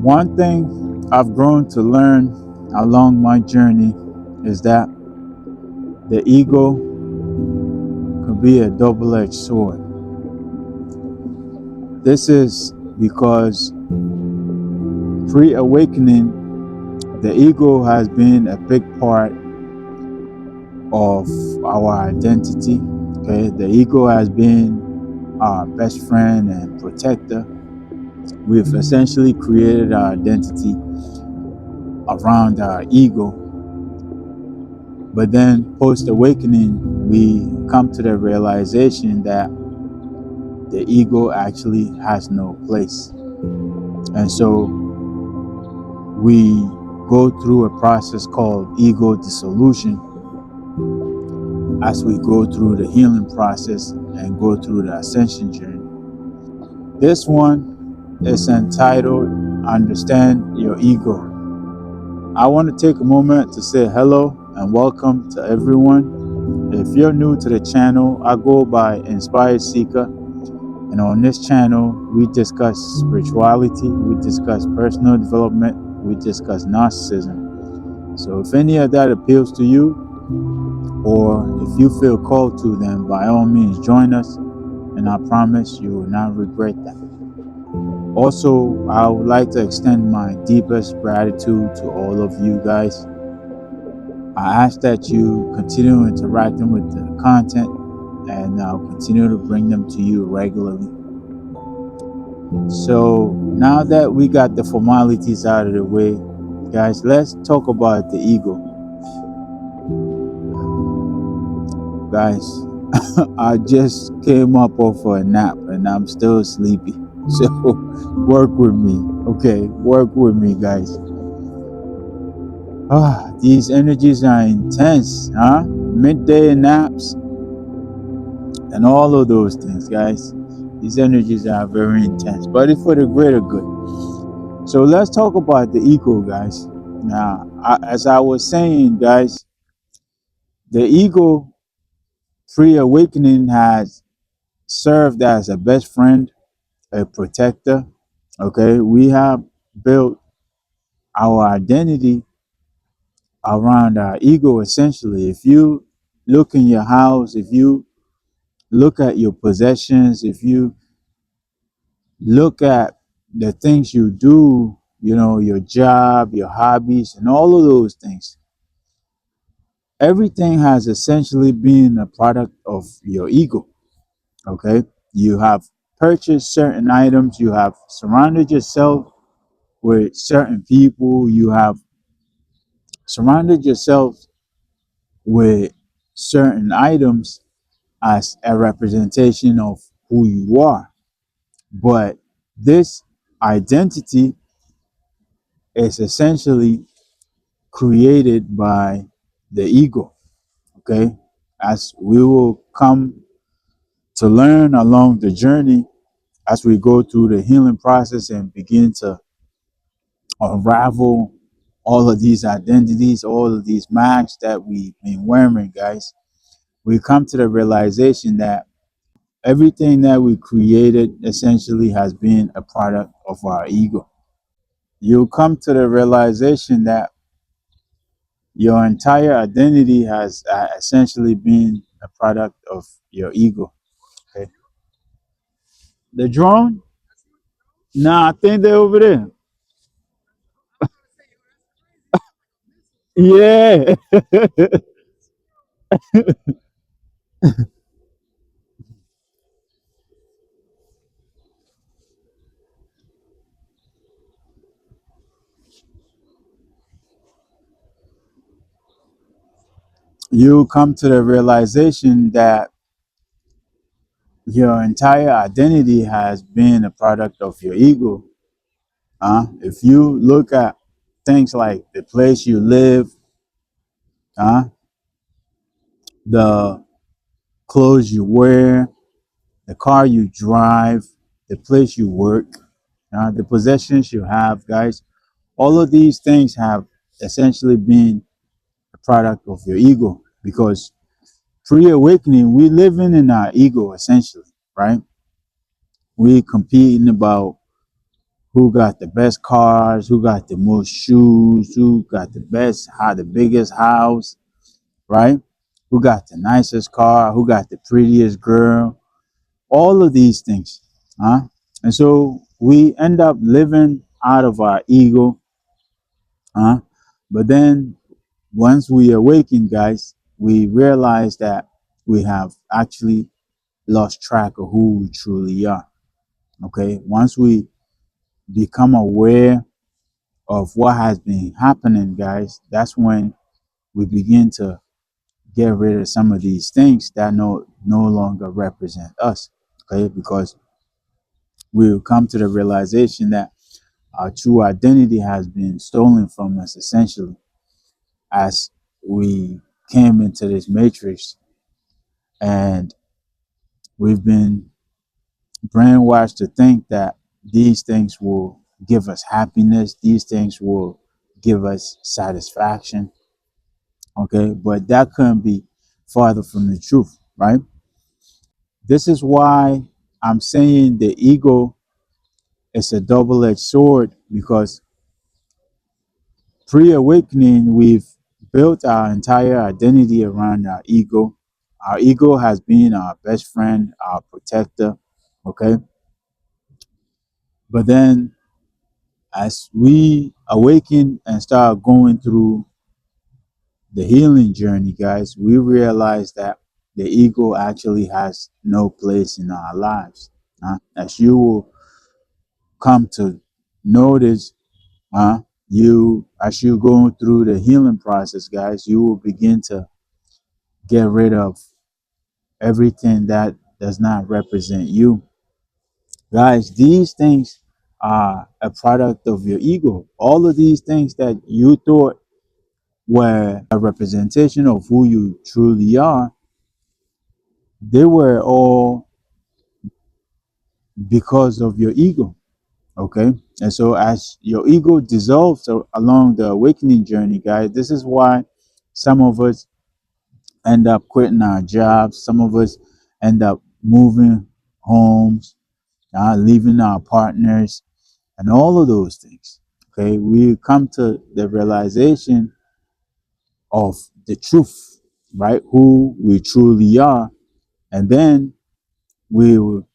One thing I've grown to learn along my journey is that the ego could be a double-edged sword. This is because pre-awakening, the ego has been a big part of our identity. Okay, the ego has been our best friend and protector. We've essentially created our identity around our ego. But then post-awakening, we come to the realization that the ego actually has no place. And so we go through a process called ego dissolution as we go through the healing process and go through the ascension journey. This one is entitled Understand Your Ego. I want to take a moment to say hello and welcome to everyone. If you're new to the channel, I go by Inspired Seeker, and on this channel we discuss spirituality, we discuss personal development, we discuss narcissism. So if any of that appeals to you, or if you feel called to, then by all means join us, and I promise you will not regret that. Also, I would like to extend my deepest gratitude to all of you guys. I ask that you continue interacting with the content, and I'll continue to bring them to you regularly. So now that we got the formalities out of the way, guys, let's talk about the ego. Guys, I just came up off a nap and I'm still sleepy. So work with me, okay? Work with me, guys. These energies are intense, huh? Midday naps and all of those things, guys. These energies are very intense, but it's for the greater good. So let's talk about the ego, guys. Now, as I was saying, guys, the ego pre-awakening has served as a best friend, a protector. Okay, we have built our identity around our ego. Essentially, if you look in your house, if you look at your possessions, if you look at the things you do, you know, your job, your hobbies, and all of those things, everything has essentially been a product of your ego. Okay, you have purchased certain items, you have surrounded yourself with certain people, you have surrounded yourself with certain items as a representation of who you are. But this identity is essentially created by the ego. Okay, as we will come to learn along the journey, as we go through the healing process and begin to unravel all of these identities, all of these masks that we've been wearing, guys, we come to the realization that everything that we created essentially has been a product of our ego. You'll come to the realization that your entire identity has essentially been a product of your ego. Okay. The drone? Nah, I think they're over there. Yeah. You come to the realization that your entire identity has been a product of your ego. If you look at things like the place you live, the clothes you wear, the car you drive, the place you work, the possessions you have, guys, all of these things have essentially been a product of your ego, because pre-awakening, we living in our ego essentially, right? We competing about who got the best cars, who got the most shoes, who got the biggest house, right? Who got the nicest car, who got the prettiest girl, all of these things, huh? And so we end up living out of our ego, huh? But then once we awaken, guys, we realize that we have actually lost track of who we truly are. Okay, once we become aware of what has been happening, guys, that's when we begin to get rid of some of these things that no longer represent us. Okay, because we'll come to the realization that our true identity has been stolen from us essentially as we came into this matrix, and we've been brainwashed to think that these things will give us happiness, these things will give us satisfaction. Okay, but that couldn't be farther from the truth, right? This is why I'm saying the ego is a double-edged sword, because pre-awakening, we've built our entire identity around our ego. Our ego has been our best friend, our protector, okay? But then as we awaken and start going through the healing journey, guys, we realize that the ego actually has no place in our lives. As you will come to notice, as you go through the healing process, guys, you will begin to get rid of everything that does not represent you. Guys, these things are a product of your ego. All of these things that you thought were a representation of who you truly are, they were all because of your ego. Okay. And so as your ego dissolves along the awakening journey, guys, this is why some of us end up quitting our jobs. Some of us end up moving homes, leaving our partners, and all of those things. Okay. We come to the realization of the truth, right? Who we truly are. And then we will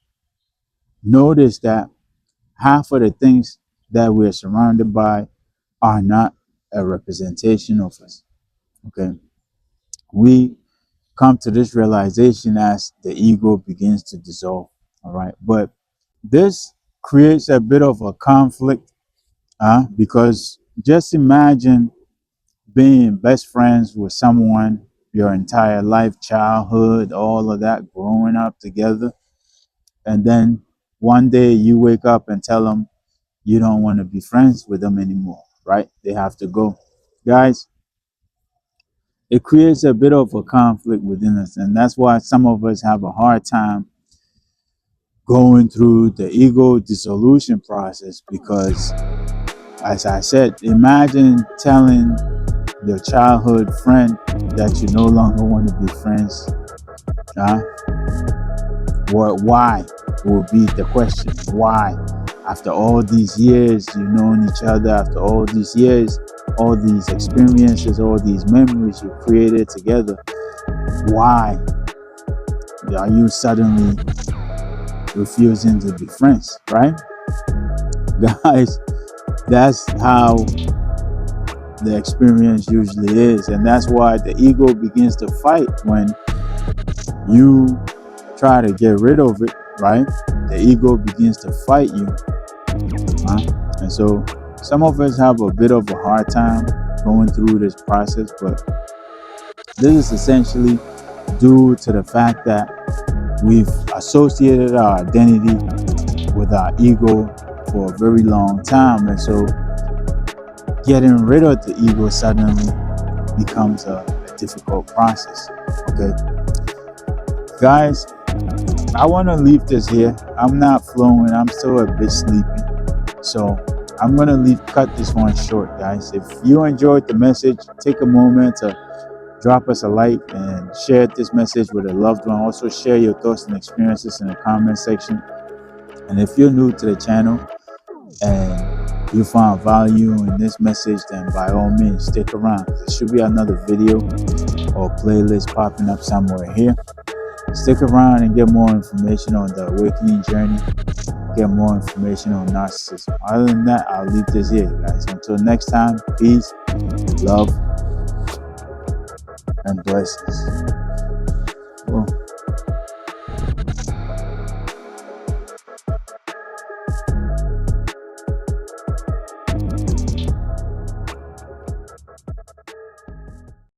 notice that half of the things that we're surrounded by are not a representation of us. Okay. We come to this realization as the ego begins to dissolve. All right. But this creates a bit of a conflict, because just imagine being best friends with someone your entire life, childhood, all of that, growing up together. And then one day you wake up and tell them you don't want to be friends with them anymore, right? They have to go. Guys, it creates a bit of a conflict within us. And that's why some of us have a hard time going through the ego dissolution process, because, as I said, imagine telling your childhood friend that you no longer want to be friends. Why will be the question. Why? After all these years, you've known each other, after all these years, all these experiences, all these memories you created together, why are you suddenly refusing to be friends, right? Guys, that's how the experience usually is. And that's why the ego begins to fight when you try to get rid of it, right? The ego begins to fight you. And so some of us have a bit of a hard time going through this process, but this is essentially due to the fact that we've associated our identity with our ego for a very long time. And so getting rid of the ego suddenly becomes a difficult process. Okay. Guys, I want to leave this here. I'm not flowing. I'm still a bit sleepy. So I'm going to cut this one short, guys. If you enjoyed the message, take a moment to drop us a like and share this message with a loved one. Also share your thoughts and experiences in the comment section. And if you're new to the channel, and you find value in this message, then by all means stick around. There should be another video or playlist popping up somewhere here. Stick around and get more information on the awakening journey, get more information on narcissism. Other than that, I'll leave this here, guys. Until next time, peace, love, and blessings.